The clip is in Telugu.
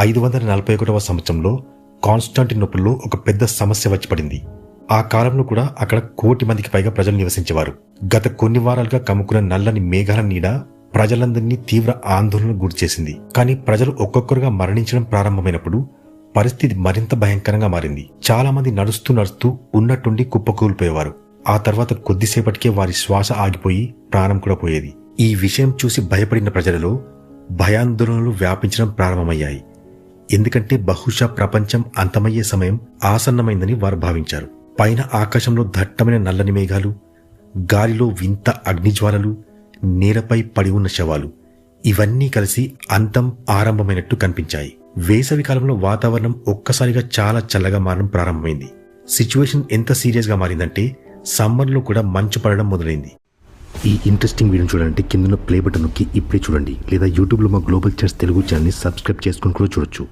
541వ సంవత్సరంలో కాన్స్టాంటినోపుల్లో ఒక పెద్ద సమస్య వచ్చి పడింది. ఆ కాలంలో కూడా అక్కడ 1,00,00,000 మందికి పైగా ప్రజలు నివసించేవారు. గత కొన్ని వారాలుగా కమ్ముకున్న నల్లని మేఘాల నీడ ప్రజలందరినీ తీవ్ర ఆందోళనకు గురిచేసింది. కానీ ప్రజలు ఒక్కొక్కరుగా మరణించడం ప్రారంభమైనప్పుడు పరిస్థితి మరింత భయంకరంగా మారింది. చాలా మంది నడుస్తూ నడుస్తూ ఉన్నట్టుండి కుప్పకూలిపోయేవారు. ఆ తర్వాత కొద్దిసేపటికే వారి శ్వాస ఆగిపోయి ప్రాణం కూడా పోయేది. ఈ విషయం చూసి భయపడిన ప్రజలలో భయాందోళనలు వ్యాపించడం ప్రారంభమయ్యాయి. ఎందుకంటే బహుశా ప్రపంచం అంతమయ్యే సమయం ఆసన్నమైందని వారు భావించారు. పైన ఆకాశంలో దట్టమైన నల్లని మేఘాలు, గాలిలో వింత అగ్నిజ్వాలలు, నేలపై పడి ఉన్న శవాలు, ఇవన్నీ కలిసి అంతం ఆరంభమైనట్టు కనిపించాయి. వేసవి కాలంలో వాతావరణం ఒక్కసారిగా చాలా చల్లగా మారడం ప్రారంభమైంది. సిచ్యువేషన్ ఎంత సీరియస్ గా మారిందంటే సమ్మర్లో కూడా మంచు పడడం మొదలైంది. ఈ ఇంట్రెస్టింగ్ వీడియో చూడాలంటే కింద ప్లే బటన్ నొక్కి ఇప్పుడే చూడండి, లేదా యూట్యూబ్లో మా గ్లోబల్ చర్చ్ తెలుగు ఛానల్ని సబ్స్క్రైబ్ చేసుకుని కూడా చూడొచ్చు.